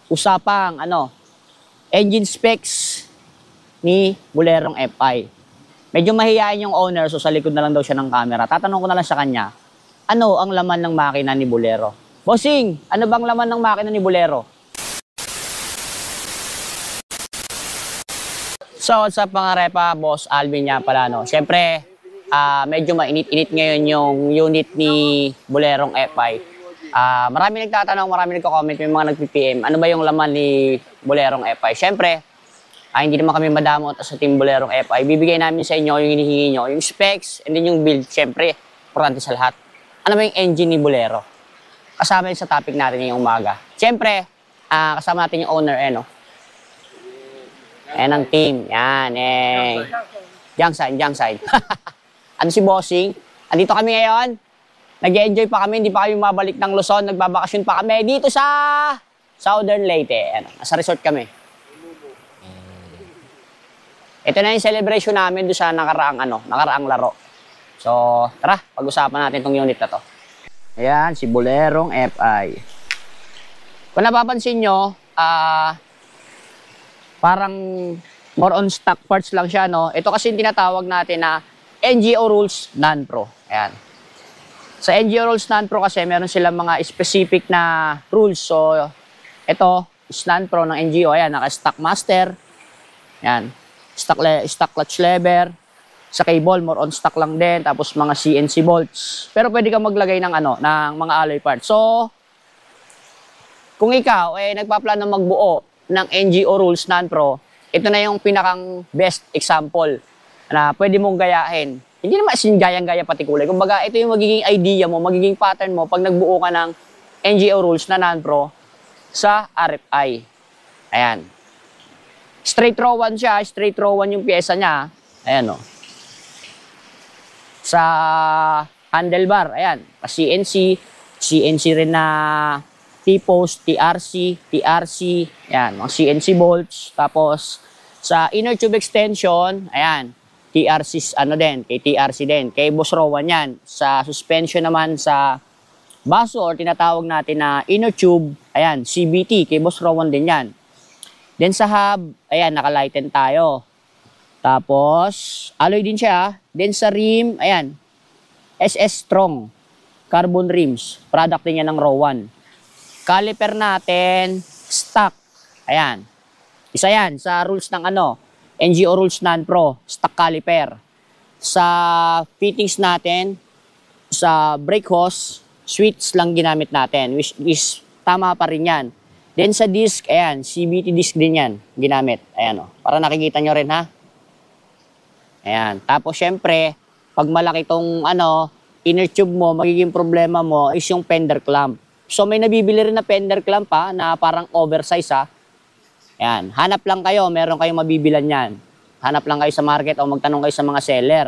usapang engine specs ni Bolerong FI. Medyo mahihain yung owner, so sa likod na lang daw siya ng camera. Tatanong ko na lang sa kanya, ano ang laman ng makina ni Bolero? Bossing, ano bang laman ng makina ni Bolero? So, sa pangarepa, Boss Alvin niya pala, no? Siyempre, medyo mainit-init ngayon yung unit ni Bolerong FI. Marami nagtatanong, marami nagko-comment, may mga nag-PPM, ano ba yung laman ni Bolerong FI? Siyempre, hindi naman kami madamot sa Team Bolerong FI. Bibigay namin sa inyo yung hinihingi nyo, yung specs, and then yung build. Siyempre, importante sa lahat. Ano ba yung engine ni Bolero? Kasama yun sa topic natin ngayong umaga. Siyempre, kasama natin yung owner, Ayan ang team. Yan, Jang side. Ano si Bossing? Andito kami ngayon. Nag-enjoy pa kami, hindi pa kami mabalik ng Luzon. Nagbabakasyon pa kami dito sa Southern Leyte. Nasa resort kami. Ito na yung celebration namin doon sa nakaraang laro. So, tara, pag-usapan natin itong unit na to. Ayan, si Bolerong FI. Kung napapansin nyo, parang more on stock parts lang siya, no? Ito kasi yung tinatawag natin na NGO Rules Non-Pro. Ayan. Sa NGO Rules Non-Pro kasi meron silang mga specific na rules. So, ito is Non-Pro ng NGO. Ayan, naka-stock master. Ayan. Stock clutch lever. Sa cable, more on stock lang din. Tapos mga CNC bolts. Pero pwede kang maglagay ng ng mga alloy parts. So, kung ikaw nagpaplano magbuo ng NGO Rules Non-Pro, ito na yung pinakang best example na pwede mong gayahin. Hindi naman asin gayang-gaya pati kulay. Kumbaga, ito yung magiging idea mo, magiging pattern mo pag nagbuo ka ng NGO Rules na Non-Pro sa RFI. Ayan. Straight row 1 siya, straight row 1 yung pyesa niya. Ayan Sa handlebar, ayan, CNC rin na T-post, TRC, ayan, mga CNC bolts. Tapos sa inner tube extension, ayan, TRC kay TRC din, kay Boss Rowan yan. Sa suspension naman sa baso or tinatawag natin na inner tube, ayan, CBT, kay Boss Rowan din yan. Then sa hub, ayan, naka-lighten tayo. Tapos, alloy din siya. Then sa rim, ayan, SS Strong. Carbon rims. Product din yan ng Rowan. Caliper natin, stock. Ayan. Isa yan sa rules ng NGO Rules Non-Pro. Stock caliper. Sa fittings natin, sa brake hose, switch lang ginamit natin. Which is, tama pa rin yan. Then sa disc, ayan, CBT disc din yan, ginamit. Ayan para nakikita nyo rin, ha? Ayan. Tapos, syempre, pag malaki tong, inner tube mo, magiging problema mo is yung fender clamp. So, may nabibili rin na fender clamp, na parang oversize, ha? Ayan. Hanap lang kayo, meron kayong mabibilan yan. Hanap lang kayo sa market o magtanong kayo sa mga seller.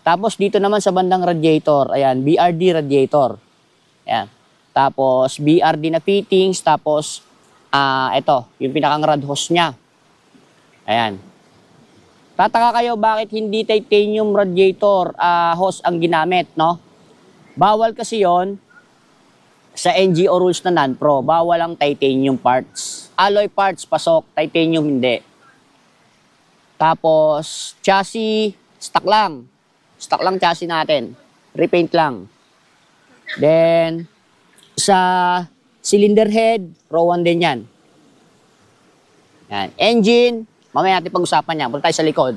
Tapos, dito naman sa bandang radiator, ayan, BRD radiator. Ayan. Tapos, BRD na fittings. Tapos, ito, yung pinakang rod hose niya. Ayan. Tataka kayo bakit hindi titanium radiator hose ang ginamit, no? Bawal kasi yon sa NGO Rules na Non-Pro. Bawal ang titanium parts. Alloy parts, pasok. Titanium, hindi. Tapos, chassis, stock lang. Stock lang chassis natin. Repaint lang. Then, sa cylinder head, row 1 din yan. Yan. Engine, mamaya natin pag-usapan yan. Punta tayo sa likod.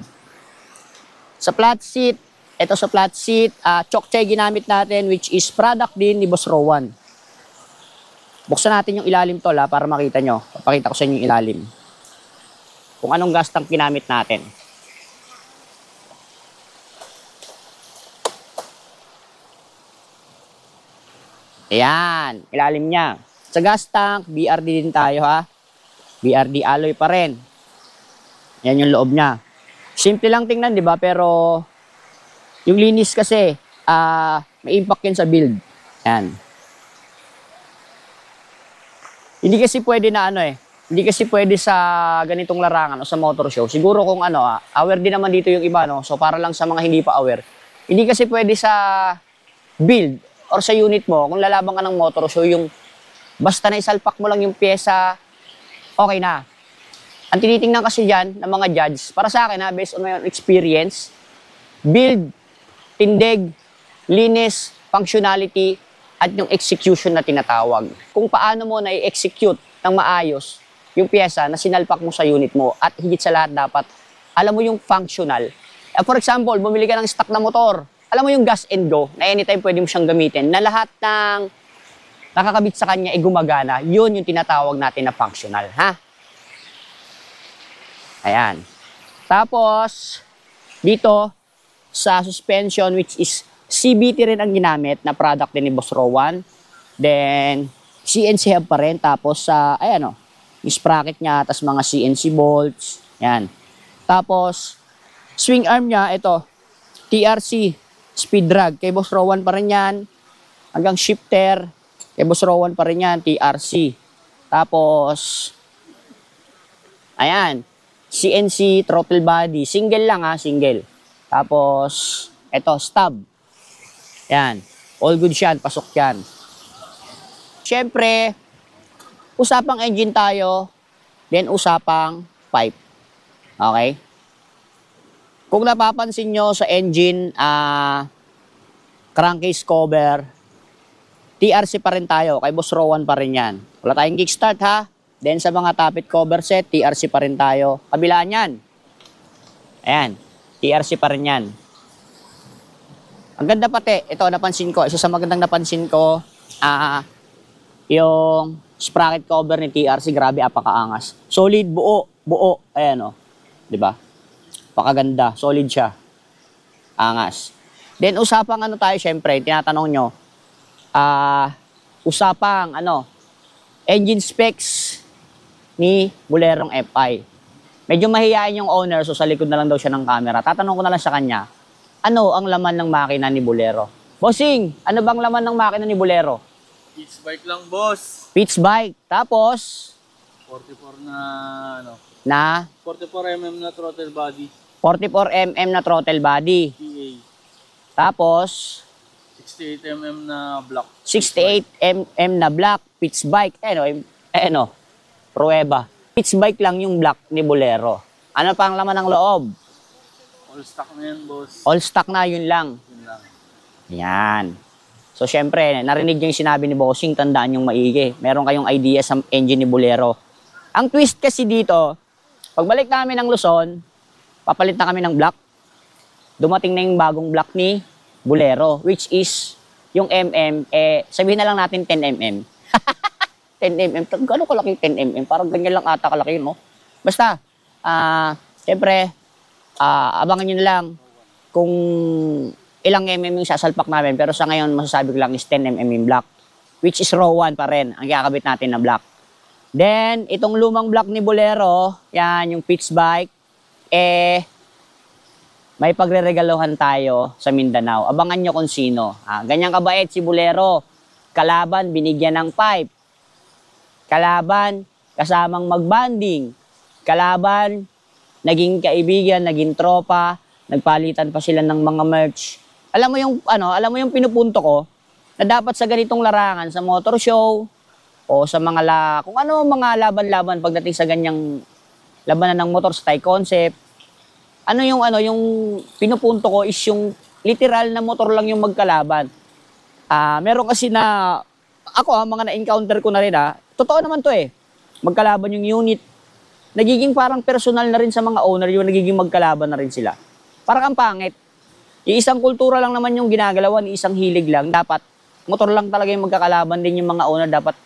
Sa flat seat, ito sa flat seat, Chokchay ginamit natin, which is product din ni Boss Rowan. Buksan natin yung ilalim tol, para makita nyo. Papakita ko sa inyo yung ilalim. Kung anong gastang ginamit natin. Ayan, ilalim niya. Sa gas tank, BRD din tayo, ha. BRD alloy pa rin. Yan yung loob niya. Simple lang tingnan, di ba? Pero yung linis kasi, may impact yun sa build. Yan. Hindi kasi pwede na hindi kasi pwede sa ganitong larangan o sa motor show. Siguro kung aware din naman dito yung iba, no? So para lang sa mga hindi pa aware. Hindi kasi pwede sa build or sa unit mo, kung lalaban ka ng motor show, yung basta na isalpak mo lang yung pyesa, okay na. Ang tinitingnan kasi dyan ng mga judge, para sa akin ha, based on my own experience, build, tindig, linis, functionality, at yung execution na tinatawag. Kung paano mo na-execute ng maayos yung pyesa na sinalpak mo sa unit mo at higit sa lahat dapat, alam mo yung functional. For example, bumili ka ng stock na motor, alam mo yung gas and go na anytime pwede mo siyang gamitin, na lahat ng nakakabit sa kanya ay gumagana, yun yung tinatawag natin na functional, ha? Ayan. Tapos, dito, sa suspension, which is CBT rin ang ginamit na product din ni Boss Rowan. Then, CNC hub pa rin. Tapos, ayan o, yung sprocket niya, tapos mga CNC bolts. Ayan. Tapos, swing arm niya, ito, TRC, speed drag. Kay Boss Rowan pa rin yan. Hanggang shifter, kay Boss Rowan pa rin yan, TRC. Tapos, ayan, CNC throttle body. Single lang ha, single. Tapos, ito, stub. Yan. All good yan. Pasok yan. Siyempre, usapang engine tayo, then usapang pipe. Okay? Kung napapansin nyo sa engine, crankcase cover, TRC pa rin tayo. Kay Boss Rowan pa rin yan. Wala tayong kickstart ha. Then sa mga tappet cover set, TRC pa rin tayo. Kabilaan yan. Ayan. TRC pa rin yan. Ang ganda pati, ito napansin ko, isa sa magandang napansin ko, yung sprocket cover ni TRC, grabe, apakaangas. Solid, buo, ayan o. Diba? Pakaganda, solid siya. Angas. Then usapang ano tayo, syempre, tinatanong nyo, usapang engine specs ni Bolerong FI. Medyo mahihain yung owner, so sa likod na lang daw siya ng camera. Tatanong ko na lang sa kanya, ano ang laman ng makina ni Bolero? Bossing, ano bang laman ng makina ni Bolero? Pitch bike lang, boss. Pitch bike. Tapos? 44 na, 44mm na throttle body. 44mm na throttle body. PA. Tapos? 68mm na block. 68mm na black. Pitch bike. Prueba. Pitch bike lang yung black ni Bolero. Ano pa ang laman ng loob? All stock na yan, boss. All stock na, yun lang. Yun lang. Yan. So, syempre, narinig niyo yung sinabi ni Bossing, tandaan yung maigi. Meron kayong idea sa engine ni Bolero. Ang twist kasi dito, pagbalik namin ng Luzon, papalit na kami ng block. Dumating na yung bagong block ni Bolero, which is yung sabihin na lang natin 10mm. 10mm. Gano'n kalaki 10mm? Parang ganyan lang ata kalaki, no? Basta, syempre, abangan nyo na lang kung ilang mm yung sasalpak namin. Pero sa ngayon, masasabi ko lang is 10mm yung block. Which is Rowan pa rin, ang kakabit natin na block. Then, itong lumang block ni Bolero, yan, yung pitch bike, may pagre-regaluhan tayo sa Mindanao. Abangan nyo kung sino. Ganyan kabait si Bolero. Kalaban, binigyan ng pipe. Kalaban, kasamang magbanding. Kalaban, naging kaibigan, naging tropa, nagpalitan pa sila ng mga merch. Alam mo yung pinupunto ko na dapat sa ganitong larangan, sa motor show o sa mga kung ano mga laban-laban pagdating sa ganyang labanan ng motor sa Thai concept. Yung pinupunto ko is yung literal na motor lang yung magkalaban. Meron kasi na ako mga na-encounter ko na rin totoo naman to magkalaban yung unit. Nagiging parang personal na rin sa mga owner yung nagiging magkalaban na rin sila. Parang ang pangit. Isang kultura lang naman yung ginagalawan, isang hilig lang. Dapat, motor lang talaga yung magkakalaban din yung mga owner. Dapat,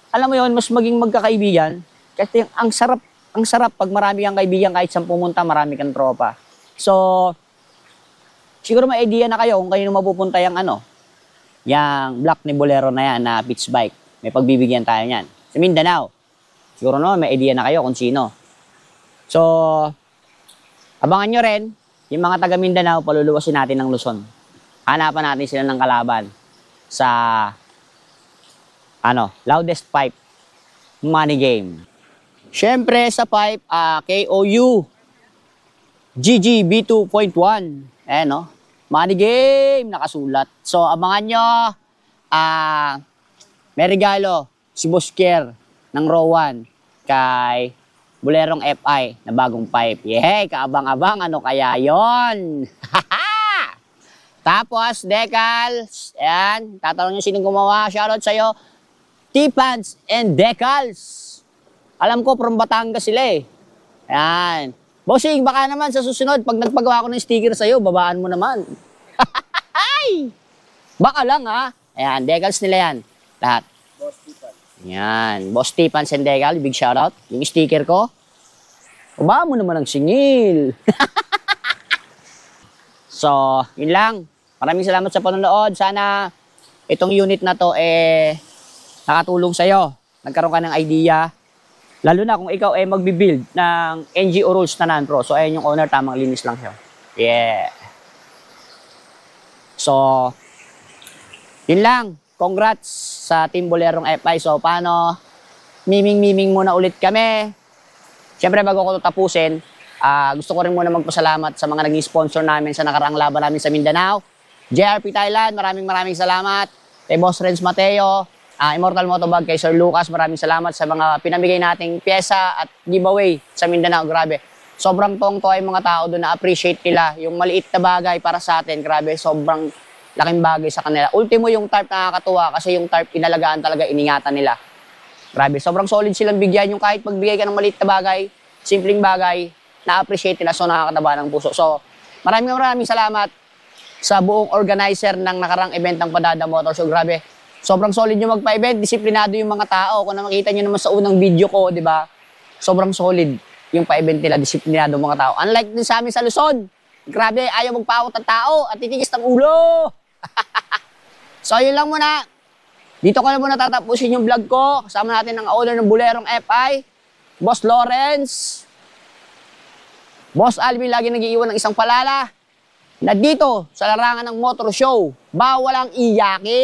alam mo yun, mas maging magkakaibigan. Kasi ang sarap pag marami kang kaibigan kahit saan pumunta, marami kang tropa. So, siguro may idea na kayo kung kanino mapupunta yung yung black ni Bolero na yan, na pitch bike. May pagbibigyan tayo niyan. Sa Mindanao. Siguro may idea na kayo kung sino. So, abangan nyo rin, yung mga taga Mindanao, paluluwasin natin ng Luzon. Hanapan natin sila ng kalaban sa, loudest pipe, money game. Siyempre sa pipe, KOU, GG B2.1, money game, nakasulat. So, abangan nyo, may regalo, si Boss Kier ng Rowan. kay Bolerong FI na bagong pipe. Yay! Kaabang-abang, ano kaya yon? Tapos, decals. Ayan, tatanong nyo sinong gumawa. Shoutout sa'yo. T-Pants and Decals. Alam ko, from Batangas sila eh. Ayan. Bossing, baka naman sa susunod, pag nagpagawa ko ng sticker sa'yo, babaan mo naman. Baka lang ha. Ayan, decals nila yan. Lahat. Boss T-Pants. Ayan, Boss T-Pants and Decals, big shoutout. Yung sticker ko, babaan mo naman ang singil. So, yun lang. Maraming salamat sa panonood. Sana itong unit na to nakatulong sa'yo. Nagkaroon ka ng idea. Lalo na kung ikaw magbibuild ng NGO Rolls na non-pro. So, ayun yung owner, tamang linis lang siya. Yeah. So, yun lang. Congrats sa Team Bolerong FI. So, paano? Miming muna ulit kami. Siyempre, bago ko ito tapusin, gusto ko rin muna magpasalamat sa mga naging sponsor namin sa nakaraang laban namin sa Mindanao. JRP Thailand, maraming salamat. Kay Boss Renz Mateo, Immortal Motobag, kay Sir Lucas, maraming salamat sa mga pinamigay nating pyesa at giveaway sa Mindanao. Grabe. Sobrang tong-to ay mga tao doon na appreciate nila yung maliit na bagay para sa atin. Grabe, sobrang laking bagay sa kanila. Ultimo yung tarp nakakatuwa kasi yung tarp inalagaan talaga, iningatan nila. Grabe, sobrang solid silang bigyan yung kahit magbigay ka ng maliit na bagay, simpleng bagay, na-appreciate nila, so nakakataba ng puso. So, maraming salamat sa buong organizer ng nakarang event ng Padada Motor Show. Grabe, sobrang solid yung magpa-event, disiplinado yung mga tao. Kung makita nyo naman sa unang video ko, di ba? Sobrang solid yung pa-event nila, disiplinado mga tao. Unlike din sa amin sa Luzon, grabe, ayaw magpaawat ng tao at titigis ng ulo. So, yun lang muna. Dito ko na muna tatapusin yung vlog ko. Kasama natin ang owner ng Bolerong FI, Boss Lawrence. Boss Alvin lagi nag-iiwan ng isang palala na dito sa larangan ng motor show, bawal ang iyakin!